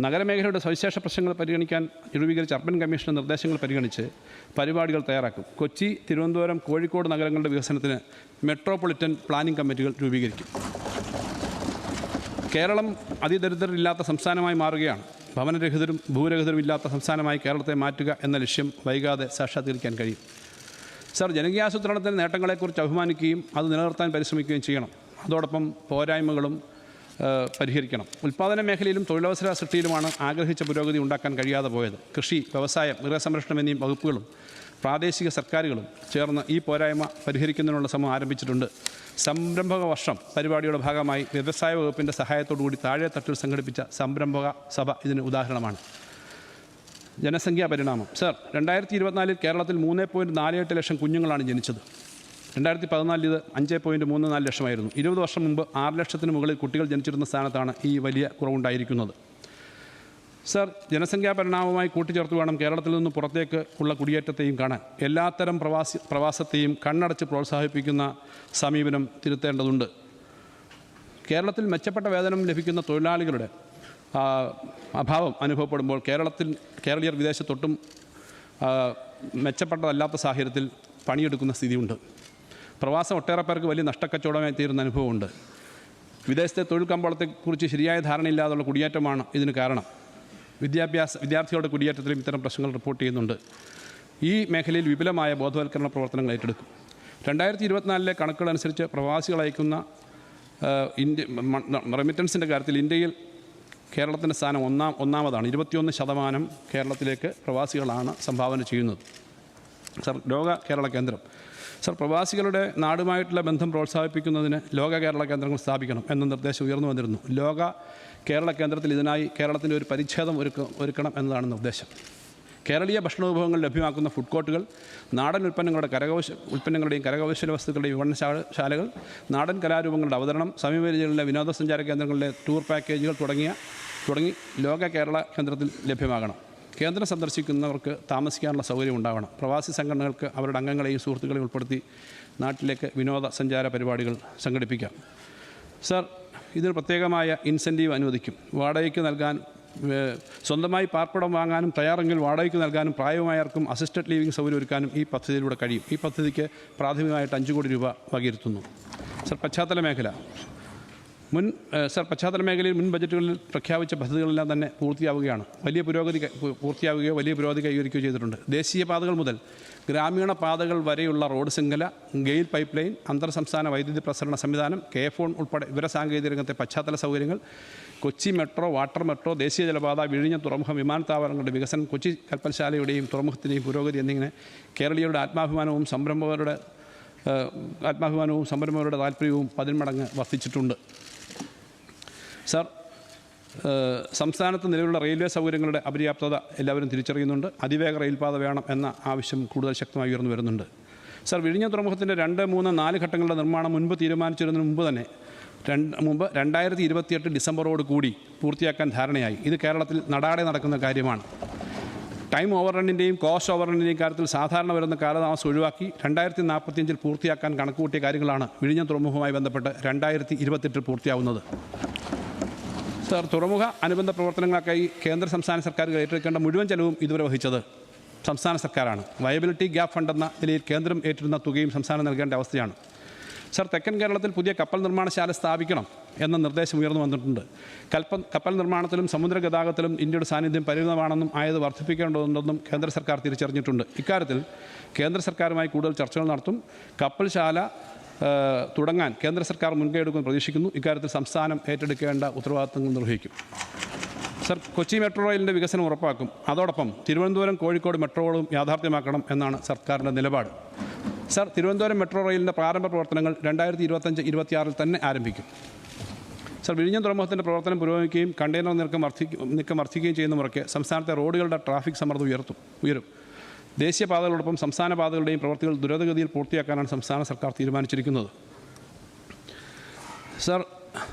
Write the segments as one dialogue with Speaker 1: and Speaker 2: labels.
Speaker 1: നഗരമേഖലയുടെ സവിശേഷ പ്രശ്നങ്ങൾ പരിഗണിക്കാൻ രൂപീകരിച്ച അർബൻ കമ്മീഷന്റെ നിർദ്ദേശങ്ങൾ പരിഗണിച്ച് പരിപാടികൾ തയ്യാറാക്കും. കൊച്ചി, തിരുവനന്തപുരം, കോഴിക്കോട് നഗരങ്ങളുടെ വികസനത്തിന് മെട്രോപൊളിറ്റൻ പ്ലാനിംഗ് കമ്മിറ്റികൾ രൂപീകരിക്കും. കേരളം അതിദരിദ്രരില്ലാത്ത സംസ്ഥാനമായി മാറുകയാണ്. ഭവനരഹിതരും ഭൂരഹിതരും ഇല്ലാത്ത സംസ്ഥാനമായി കേരളത്തെ മാറ്റുക എന്ന ലക്ഷ്യം വൈകാതെ സാക്ഷാത്കരിക്കാൻ കഴിയും. സർ, ജനകീയാസൂത്രണത്തിൻ്റെ നേട്ടങ്ങളെക്കുറിച്ച് അഭിമാനിക്കുകയും അത് നിലനിർത്താൻ പരിശ്രമിക്കുകയും ചെയ്യണം. അതോടൊപ്പം പോരായ്മകളും പരിഹരിക്കണം. ഉൽപ്പാദന മേഖലയിലും തൊഴിലവസര സൃഷ്ടിയിലുമാണ് ആഗ്രഹിച്ച പുരോഗതി ഉണ്ടാക്കാൻ കഴിയാതെ പോയത്. കൃഷി, വ്യവസായം, മൃഗസംരക്ഷണം എന്നീ വകുപ്പുകളും പ്രാദേശിക സർക്കാരുകളും ചേർന്ന് ഈ പോരായ്മ പരിഹരിക്കുന്നതിനുള്ള ശ്രമം ആരംഭിച്ചിട്ടുണ്ട്. സംരംഭക വർഷം പരിപാടിയുടെ ഭാഗമായി വ്യവസായ വകുപ്പിൻ്റെ സഹായത്തോടുകൂടി താഴെത്തട്ടിൽ സംഘടിപ്പിച്ച സംരംഭക സഭ ഇതിന് ഉദാഹരണമാണ്. ജനസംഖ്യാ പരിണാമം. സർ, 2024 കേരളത്തിൽ 3.48 ലക്ഷം കുഞ്ഞുങ്ങളാണ് ജനിച്ചത്. 2014 ഇത് 5.34 ലക്ഷമായിരുന്നു. 20 വർഷം മുമ്പ് 6 ലക്ഷത്തിന് മുകളിൽ കുട്ടികൾ ജനിച്ചിരുന്ന സ്ഥാനത്താണ് ഈ വലിയ കുറവുണ്ടായിരിക്കുന്നത്. സർ, ജനസംഖ്യാ പരിണാമവുമായി കൂട്ടിച്ചേർത്ത് വേണം കേരളത്തിൽ നിന്ന് പുറത്തേക്ക് ഉള്ള കുടിയേറ്റത്തെയും കാണാൻ. എല്ലാത്തരം പ്രവാസത്തെയും കണ്ണടച്ച് പ്രോത്സാഹിപ്പിക്കുന്ന സമീപനം തിരുത്തേണ്ടതുണ്ട്. കേരളത്തിൽ മെച്ചപ്പെട്ട വേതനം ലഭിക്കുന്ന തൊഴിലാളികളുടെ അഭാവം അനുഭവപ്പെടുമ്പോൾ കേരളീയർ വിദേശത്തൊട്ടും മെച്ചപ്പെട്ടതല്ലാത്ത സാഹചര്യത്തിൽ പണിയെടുക്കുന്ന സ്ഥിതിയുണ്ട്. പ്രവാസം ഒട്ടേറെ പേർക്ക് വലിയ നഷ്ടക്കച്ചവടമായി തീരുന്ന അനുഭവമുണ്ട്. വിദേശത്തെ തൊഴിൽ കമ്പോളത്തെക്കുറിച്ച് ശരിയായ ധാരണയില്ലാതുള്ള കുടിയേറ്റമാണ് ഇതിന് കാരണം. വിദ്യാർത്ഥികളുടെ കുടിയേറ്റത്തിലും ഇത്തരം പ്രശ്നങ്ങൾ റിപ്പോർട്ട് ചെയ്യുന്നുണ്ട്. ഈ മേഖലയിൽ വിപുലമായ ബോധവൽക്കരണ പ്രവർത്തനങ്ങൾ ഏറ്റെടുക്കും. 2024 കണക്കുകളനുസരിച്ച് പ്രവാസികൾ അയക്കുന്ന റെമിറ്റൻസിൻ്റെ കാര്യത്തിൽ ഇന്ത്യയിൽ കേരളത്തിൻ്റെ സ്ഥാനം ഒന്നാമതാണ്. 21% കേരളത്തിലേക്ക് പ്രവാസികളാണ് സംഭാവന ചെയ്യുന്നത്. സർ, ലോക കേരള കേന്ദ്രം. സർ, പ്രവാസികളുടെ നാടുമായിട്ടുള്ള ബന്ധം പ്രോത്സാഹിപ്പിക്കുന്നതിന് ലോക കേരള കേന്ദ്രങ്ങൾ സ്ഥാപിക്കണം എന്ന നിർദ്ദേശം ഉയർന്നു വന്നിരുന്നു. ലോക കേരള കേന്ദ്രത്തിൽ ഇതിനായി കേരളത്തിൻ്റെ ഒരു പരിച്ഛേദം ഒരുക്കണം എന്നതാണ് നിർദ്ദേശം. കേരളീയ ഭക്ഷണവിഭവങ്ങൾ ലഭ്യമാക്കുന്ന ഫുഡ് കോർട്ടുകൾ, നാടൻ ഉൽപ്പന്നങ്ങളുടെയും കരകൗശല വസ്തുക്കളുടെയും വിപണനശാലകൾ, നാടൻ കലാരൂപങ്ങളുടെ അവതരണം, സമീപ വിനോദസഞ്ചാര കേന്ദ്രങ്ങളിലെ ടൂർ പാക്കേജുകൾ തുടങ്ങി ലോക കേരള കേന്ദ്രത്തിൽ ലഭ്യമാകണം. കേന്ദ്രം സന്ദർശിക്കുന്നവർക്ക് താമസിക്കാനുള്ള സൗകര്യം ഉണ്ടാവണം. പ്രവാസി സംഘടനകൾക്ക് അവരുടെ അംഗങ്ങളെയും സുഹൃത്തുക്കളെയും ഉൾപ്പെടുത്തി നാട്ടിലേക്ക് വിനോദസഞ്ചാര പരിപാടികൾ സംഘടിപ്പിക്കാം. സർ, ഇതിന് പ്രത്യേകമായ ഇൻസെൻറ്റീവ് അനുവദിക്കും. വാടകയ്ക്ക് നൽകാൻ സ്വന്തമായി പാർപ്പിടം വാങ്ങാനും തയ്യാറെങ്കിൽ വാടകയ്ക്ക് നൽകാനും പ്രായമായവർക്കും അസിസ്റ്റഡ് ലിവിംഗ് സൗകര്യം ഒരുക്കാനും ഈ പദ്ധതിയിലൂടെ കഴിയും. ഈ പദ്ധതിക്ക് പ്രാഥമികമായിട്ട് 5 കോടി രൂപ വകയിരുത്തുന്നു. സർ, പശ്ചാത്തല മേഖല. പശ്ചാത്തല മേഖലയിൽ മുൻ ബജറ്റുകളിൽ പ്രഖ്യാപിച്ച പദ്ധതികളെല്ലാം തന്നെ പൂർത്തിയാവുകയാണ്. വലിയ പുരോഗതി കൈവരിക്കുകയോ ചെയ്തിട്ടുണ്ട്. ദേശീയപാതകൾ മുതൽ ഗ്രാമീണ പാതകൾ വരെയുള്ള റോഡ് ശൃംഖല, ഗെയിൽ പൈപ്പ് ലൈൻ, അന്തർ സംസ്ഥാന വൈദ്യുതി പ്രസരണ സംവിധാനം, KFON ഉൾപ്പെടെ വിവരസാങ്കേതിക രംഗത്തെ പശ്ചാത്തല സൗകര്യങ്ങൾ, കൊച്ചി മെട്രോ, വാട്ടർ മെട്രോ, ദേശീയ ജലപാത, വിഴിഞ്ഞം തുറമുഖം, വിമാനത്താവളങ്ങളുടെ വികസനം, കൊച്ചി കപ്പൽശാലയുടെയും തുറമുഖത്തിൻ്റെയും പുരോഗതി എന്നിങ്ങനെ കേരളീയരുടെ ആത്മാഭിമാനവും സംരംഭകരുടെ താല്പര്യവും 10 മടങ്ങ് വർദ്ധിച്ചിട്ടുണ്ട്. സർ, സംസ്ഥാനത്ത് നിലവിലുള്ള റെയിൽവേ സൗകര്യങ്ങളുടെ അപര്യാപ്തത എല്ലാവരും തിരിച്ചറിയുന്നുണ്ട്. അതിവേഗ റെയിൽപാത വേണം എന്ന ആവശ്യം കൂടുതൽ ശക്തമായി ഉയർന്നു വരുന്നുണ്ട്. സർ, വിഴിഞ്ഞം തുറമുഖത്തിൻ്റെ 2, 3, 4 ഘട്ടങ്ങളുടെ നിർമ്മാണം മുൻപ് തീരുമാനിച്ചിരുന്നതിന് മുമ്പ് 2028 ഡിസംബറോട് കൂടി പൂർത്തിയാക്കാൻ ധാരണയായി. ഇത് കേരളത്തിൽ നടാടെ നടക്കുന്ന കാര്യമാണ്. ടൈം ഓവർറണ്ണിൻ്റെയും കോസ്റ്റ് ഓവർറണ്ണിൻ്റെയും കാര്യത്തിൽ സാധാരണ വരുന്ന കാലതാമസം ഒഴിവാക്കി 2045 പൂർത്തിയാക്കാൻ കണക്കുകൂട്ടിയ കാര്യങ്ങളാണ് വിഴിഞ്ഞം തുറമുഖവുമായി ബന്ധപ്പെട്ട് 2028 പൂർത്തിയാവുന്നത്. സർ, തുറമുഖ അനുബന്ധ പ്രവർത്തനങ്ങൾക്കായി കേന്ദ്ര സംസ്ഥാന സർക്കാരുകൾ ഏറ്റെടുക്കേണ്ട മുഴുവൻ ചെലവും ഇതുവരെ വഹിച്ചത് സംസ്ഥാന സർക്കാരാണ്. വയബിലിറ്റി ഗ്യാപ്പ് ഫണ്ട് എന്ന നിലയിൽ കേന്ദ്രം ഏറ്റിരുന്ന തുകയും സംസ്ഥാനം നൽകേണ്ട അവസ്ഥയാണ്. സർ, തെക്കൻ കേരളത്തിൽ പുതിയ കപ്പൽ നിർമ്മാണശാല സ്ഥാപിക്കണം എന്ന നിർദ്ദേശം ഉയർന്നു വന്നിട്ടുണ്ട്. കപ്പൽ നിർമ്മാണത്തിലും സമുദ്ര ഗതാഗതത്തിലും ഇന്ത്യയുടെ സാന്നിധ്യം പരിമിതമാണെന്നും ആയത് വർദ്ധിപ്പിക്കേണ്ടതുണ്ടെന്നും കേന്ദ്ര സർക്കാർ തിരിച്ചറിഞ്ഞിട്ടുണ്ട്. ഇക്കാര്യത്തിൽ കേന്ദ്ര സർക്കാരുമായി കൂടുതൽ ചർച്ചകൾ നടത്തും. കപ്പൽശാല തുടങ്ങാൻ കേന്ദ്ര സർക്കാർ മുൻകൈ എടുക്കുമെന്ന് പ്രതീക്ഷിക്കുന്നു. ഇക്കാര്യത്തിൽ സംസ്ഥാനം ഏറ്റെടുക്കേണ്ട ഉത്തരവാദിത്തങ്ങൾ നിർവഹിക്കും. സർ, കൊച്ചി മെട്രോ റെയിലിൻ്റെ വികസനം ഉറപ്പാക്കും. അതോടൊപ്പം തിരുവനന്തപുരം, കോഴിക്കോട് മെട്രോകളും യാഥാർത്ഥ്യമാക്കണം എന്നാണ് സർക്കാരിൻ്റെ നിലപാട്. സർ, തിരുവനന്തപുരം മെട്രോ റെയിലിൻ്റെ പ്രാരംഭ പ്രവർത്തനങ്ങൾ 2025-26 തന്നെ ആരംഭിക്കും. സർ, വിഴിഞ്ഞം തുറമുഖത്തിൻ്റെ പ്രവർത്തനം പുരോഗമിക്കുകയും കണ്ടെയ്നർ നീക്കം വർദ്ധിക്കുകയും ചെയ്യുന്ന മുറയ്ക്ക് സംസ്ഥാനത്തെ റോഡുകളുടെ ട്രാഫിക് സമ്മർദ്ദം ഉയരും. ദേശീയപാതകളോടൊപ്പം സംസ്ഥാന പാതകളുടെയും പ്രവൃത്തികൾ ദ്രുതഗതിയിൽ പൂർത്തിയാക്കാനാണ് സംസ്ഥാന സർക്കാർ തീരുമാനിച്ചിരിക്കുന്നത്. സർ,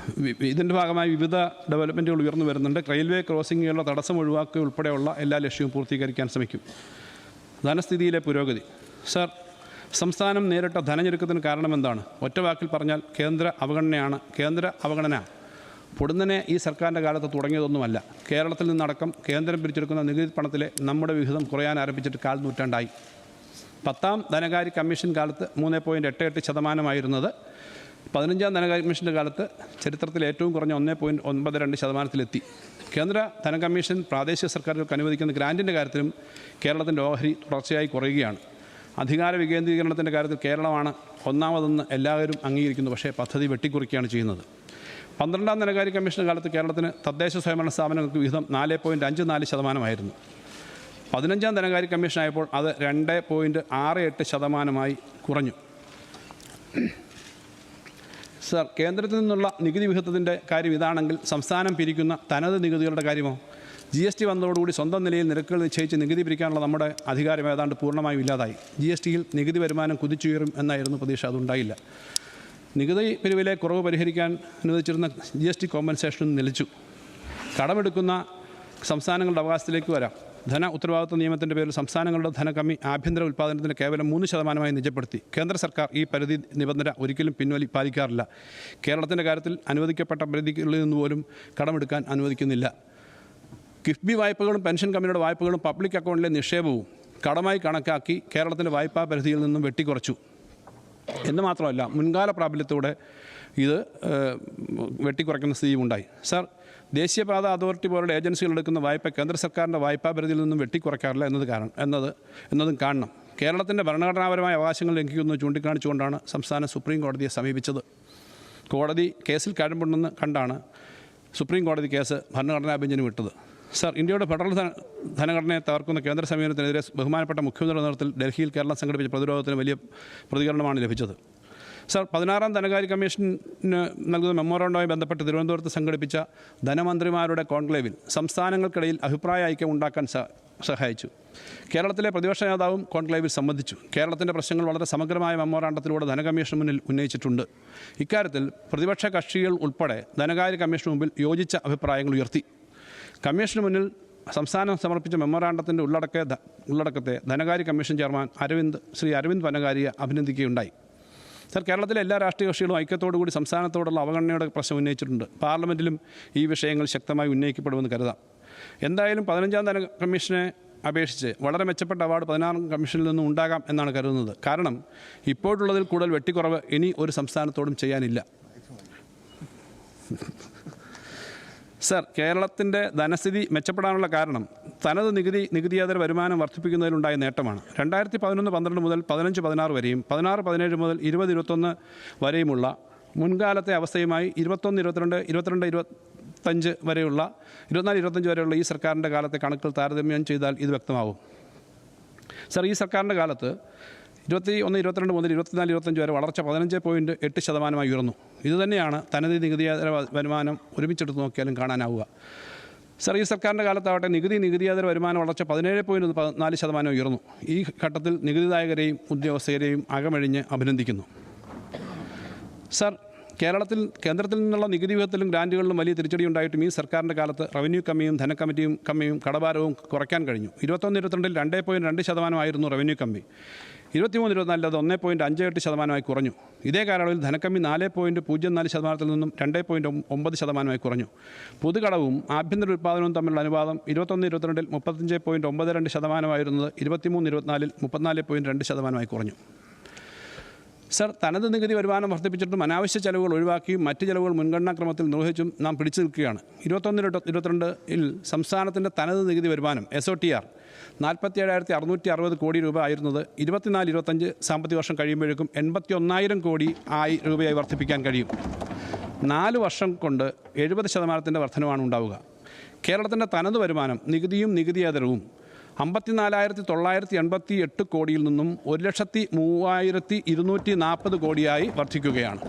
Speaker 1: ഇതിൻ്റെ ഭാഗമായി വിവിധ ഡെവലപ്മെൻറ്റുകൾ ഉയർന്നു വരുന്നുണ്ട്. റെയിൽവേ ക്രോസിങ്ങുകളുടെ തടസ്സം ഒഴിവാക്കുക ഉൾപ്പെടെയുള്ള എല്ലാ ലക്ഷ്യവും പൂർത്തീകരിക്കാൻ ശ്രമിക്കും. ധനസ്ഥിതിയിലെ പുരോഗതി. സർ, സംസ്ഥാനം നേരിട്ട ധനഞ്ഞെരുക്കത്തിന് കാരണമെന്താണ്? ഒറ്റ വാക്കിൽ പറഞ്ഞാൽ കേന്ദ്ര അവഗണന പൊടുന്നനെ ഈ സർക്കാരിൻ്റെ കാലത്ത് തുടങ്ങിയതൊന്നുമല്ല. കേരളത്തിൽ നിന്നടക്കം കേന്ദ്രം പിരിച്ചെടുക്കുന്ന നികുതി പണത്തിലെ നമ്മുടെ വിഹിതം കുറയാൻ ആരംഭിച്ചിട്ട് 1/4 നൂറ്റാണ്ടായി. 10ാം ധനകാര്യ കമ്മീഷൻ കാലത്ത് 3.88% 15ാം ധനകാര്യ കമ്മീഷൻ്റെ കാലത്ത് ചരിത്രത്തിൽ ഏറ്റവും കുറഞ്ഞ 1.92%-ലെത്തി. കേന്ദ്ര ധനകമ്മീഷൻ പ്രാദേശിക സർക്കാരുകൾക്ക് അനുവദിക്കുന്ന ഗ്രാൻറ്റിൻ്റെ കാര്യത്തിലും കേരളത്തിൻ്റെ ഓഹരി തുടർച്ചയായി കുറയുകയാണ്. അധികാര വികേന്ദ്രീകരണത്തിൻ്റെ കാര്യത്തിൽ കേരളമാണ് ഒന്നാമതെന്ന് എല്ലാവരും അംഗീകരിക്കുന്നു. പക്ഷേ പദ്ധതി വെട്ടിക്കുറിക്കുകയാണ് ചെയ്യുന്നത്. 12ാം ധനകാര്യ കമ്മീഷൻ്റെ കാലത്ത് കേരളത്തിന് തദ്ദേശ സ്വയംഭരണ സ്ഥാപനങ്ങൾക്ക് വിഹിതം 4.54%. 15ാം ധനകാര്യ കമ്മീഷനായപ്പോൾ അത് 2.68% കുറഞ്ഞു. സർ, കേന്ദ്രത്തിൽ നിന്നുള്ള നികുതി വിഹിതത്തിൻ്റെ കാര്യം ഇതാണെങ്കിൽ സംസ്ഥാനം പിരിക്കുന്ന തനത് നികുതികളുടെ കാര്യമോ? GST വന്നതോടുകൂടി സ്വന്തം നിലയിൽ നിരക്കുകൾ നിശ്ചയിച്ച് നികുതി പിരിക്കാനുള്ള നമ്മുടെ അധികാരം ഏതാണ്ട് പൂർണ്ണമായും ഇല്ലാതായി. GSTയിൽ നികുതി വരുമാനം കുതിച്ചുയരും എന്നായിരുന്നു പ്രതീക്ഷ. അതുണ്ടായില്ല. നികുതി പിരിവിലെ കുറവ് പരിഹരിക്കാൻ അനുവദിച്ചിരുന്ന GST കോമ്പൻസേഷൻ നിലച്ചു. കടമെടുക്കുന്ന സംസ്ഥാനങ്ങളുടെ അവകാശത്തിലേക്ക് വരാം. ധന ഉത്തരവാദിത്വ നിയമത്തിൻ്റെ പേരിൽ സംസ്ഥാനങ്ങളുടെ ധനകമ്മി ആഭ്യന്തര ഉൽപ്പാദനത്തിന് കേവലം 3% നിജപ്പെടുത്തി. കേന്ദ്ര സർക്കാർ ഈ പരിധി നിബന്ധന ഒരിക്കലും പാലിക്കാറില്ല. കേരളത്തിൻ്റെ കാര്യത്തിൽ അനുവദിക്കപ്പെട്ട പരിധികളിൽ നിന്ന് പോലും കടമെടുക്കാൻ അനുവദിക്കുന്നില്ല. കിഫ്ബി വായ്പകളും പെൻഷൻ കമ്പനിയുടെ വായ്പകളും പബ്ലിക് അക്കൗണ്ടിലെ നിക്ഷേപവും കടമായി കണക്കാക്കി കേരളത്തിൻ്റെ വായ്പാ പരിധിയിൽ നിന്നും വെട്ടിക്കുറച്ചു എന്ന് മാത്രമല്ല, മുൻകാല പ്രാബല്യത്തോടെ ഇത് വെട്ടിക്കുറയ്ക്കുന്ന സ്ഥിതിയുമുണ്ടായി. സർ, ദേശീയപാത അതോറിറ്റി പോലുള്ള ഏജൻസികൾ എടുക്കുന്ന വായ്പ കേന്ദ്ര സർക്കാരിൻ്റെ വായ്പാ പരിധിയിൽ നിന്നും വെട്ടിക്കുറയ്ക്കാറില്ല എന്നതും കാണണം. കേരളത്തിൻ്റെ ഭരണഘടനാപരമായ അവകാശങ്ങൾ ലംഘിക്കുന്നത് ചൂണ്ടിക്കാണിച്ചുകൊണ്ടാണ് സംസ്ഥാനം സുപ്രീം കോടതിയെ സമീപിച്ചത്. കോടതി കേസിൽ കഴമ്പുണ്ടെന്ന് കണ്ടാണ് സുപ്രീം കോടതി കേസ് ഭരണഘടനാ ബെഞ്ചിന് വിട്ടത്. സർ, ഇന്ത്യയുടെ ഫെഡറൽ ധനഘടനയെ തകർക്കുന്ന കേന്ദ്ര സമീപനത്തിനെതിരെ ബഹുമാനപ്പെട്ട മുഖ്യമന്ത്രിയുടെ നേതൃത്വത്തിൽ ഡൽഹിയിൽ കേരളം സംഘടിപ്പിച്ച പ്രതിരോധത്തിന് വലിയ പ്രതികരണമാണ് ലഭിച്ചത്. സർ, 16ാം ധനകാര്യ കമ്മീഷന് നൽകുന്ന മെമ്മോറാണ്ടവുമായി ബന്ധപ്പെട്ട് തിരുവനന്തപുരത്ത് സംഘടിപ്പിച്ച ധനമന്ത്രിമാരുടെ കോൺക്ലേവിൽ സംസ്ഥാനങ്ങൾക്കിടയിൽ അഭിപ്രായ ഐക്യം ഉണ്ടാക്കാൻ സഹായിച്ചു. കേരളത്തിലെ പ്രതിപക്ഷ നേതാവും കോൺക്ലേവിൽ സംബന്ധിച്ചു. കേരളത്തിൻ്റെ പ്രശ്നങ്ങൾ വളരെ സമഗ്രമായ മെമ്മോറാണ്ടത്തിലൂടെ ധനകമ്മീഷന് മുന്നിൽ ഉന്നയിച്ചിട്ടുണ്ട്. ഇക്കാര്യത്തിൽ പ്രതിപക്ഷ കക്ഷികൾ ഉൾപ്പെടെ ധനകാര്യ കമ്മീഷന് മുമ്പിൽ യോജിച്ച അഭിപ്രായങ്ങൾ ഉയർത്തി. കമ്മീഷന് മുന്നിൽ സംസ്ഥാനം സമർപ്പിച്ച മെമ്മോറാണ്ടത്തിൻ്റെ ഉള്ളടക്കത്തെ ധനകാര്യ കമ്മീഷൻ ചെയർമാൻ ശ്രീ അരവിന്ദ് പനകാരിയെ അഭിനന്ദിക്കുകയുണ്ടായി. സർ, കേരളത്തിലെ എല്ലാ രാഷ്ട്രീയ കക്ഷികളും ഐക്യത്തോടുകൂടി സംസ്ഥാനത്തോടുള്ള അവഗണനയുടെ പ്രശ്നം ഉന്നയിച്ചിട്ടുണ്ട്. പാർലമെൻറ്റിലും ഈ വിഷയങ്ങൾ ശക്തമായി ഉന്നയിക്കപ്പെടുമെന്ന് കരുതാം. എന്തായാലും 15ാം ധന കമ്മീഷനെ അപേക്ഷിച്ച് വളരെ മെച്ചപ്പെട്ട അവാർഡ് 16ാം കമ്മീഷനിൽ നിന്നും ഉണ്ടാകാം എന്നാണ് കരുതുന്നത്. കാരണം ഇപ്പോഴുള്ളതിൽ കൂടുതൽ വെട്ടിക്കുറവ് ഇനി ഒരു സംസ്ഥാനത്തോടും ചെയ്യാനില്ല. സർ, കേരളത്തിൻ്റെ ധനസ്ഥിതി മെച്ചപ്പെടാനുള്ള കാരണം തനത് നികുതിയേതര വരുമാനം വർദ്ധിപ്പിക്കുന്നതിലുണ്ടായ നേട്ടമാണ്. 2011-12 മുതൽ 15-16 വരെയും 16-17 മുതൽ 20-21 വരെയുമുള്ള മുൻകാലത്തെ അവസ്ഥയുമായി 21-22-22-25 വരെയുള്ള 24-25 വരെയുള്ള ഈ സർക്കാരിൻ്റെ കാലത്തെ കണക്കുകൾ താരതമ്യം ചെയ്താൽ ഇത് വ്യക്തമാവും. സർ, ഈ സർക്കാരിൻ്റെ കാലത്ത് 21-22 മുതൽ 24-25 വരെ വളർച്ച 15.8% ഉയർന്നു. ഇതുതന്നെയാണ് തനത് നികുതിയേതര വരുമാനം ഒരുമിച്ചെടുത്ത് നോക്കിയാലും കാണാനാവുക. സർ, ഈ സർക്കാരിൻ്റെ കാലത്താവട്ടെ നികുതിയേതര വരുമാന വളർച്ച 17.4% ഉയർന്നു. ഈ ഘട്ടത്തിൽ നികുതിദായകരെയും ഉദ്യോഗസ്ഥരെയും അകമഴിഞ്ഞ് അഭിനന്ദിക്കുന്നു. സർ, കേന്ദ്രത്തിൽ നിന്നുള്ള നികുതി വിഹിതത്തിലും ഗ്രാൻറ്റുകളിലും വലിയ തിരിച്ചടി ഉണ്ടായിട്ടും ഈ സർക്കാരിൻ്റെ കാലത്ത് റവന്യൂ കമ്മിയും കമ്മിയും കടഭാരവും കുറയ്ക്കാൻ കഴിഞ്ഞു. 21-22 2.2% ആയിരുന്നു റവന്യൂ കമ്മി. 23-24 അത് 1.58% കുറഞ്ഞു. ഇതേ കാലയളവിൽ ധനക്കമ്മി 4.04% നിന്നും 2.9% കുറഞ്ഞു. പൊതുകടവും ആഭ്യന്തര ഉൽപ്പാദനവും തമ്മിലുള്ള അനുപാതം 21-22 35.92% ആയിരുന്നത് 23-24 34.2% കുറഞ്ഞു. സർ, തനത് നികുതി വരുമാനം വർദ്ധിപ്പിച്ചിട്ടും അനാവശ്യ ചെലവുകൾ ഒഴിവാക്കിയും മറ്റ് ചെലവുകൾ മുൻഗണനാക്രമത്തിൽ നിർവഹിച്ചും നാം പിടിച്ചു നിൽക്കുകയാണ്. 21-22 സംസ്ഥാനത്തിൻ്റെ തനത് നികുതി വരുമാനം SOTR 47,660 കോടി രൂപ ആയിരുന്നത് 24-25 സാമ്പത്തിക വർഷം കഴിയുമ്പോഴേക്കും 81,000 കോടി രൂപയായി വർദ്ധിപ്പിക്കാൻ കഴിയും. 4 വർഷം കൊണ്ട് 70% വർധനവാണ് ഉണ്ടാവുക. കേരളത്തിൻ്റെ തനത് വരുമാനം നികുതിയും നികുതിയേതരവും 54,988 കോടിയിൽ നിന്നും 1,03,240 കോടിയായി വർദ്ധിക്കുകയാണ്.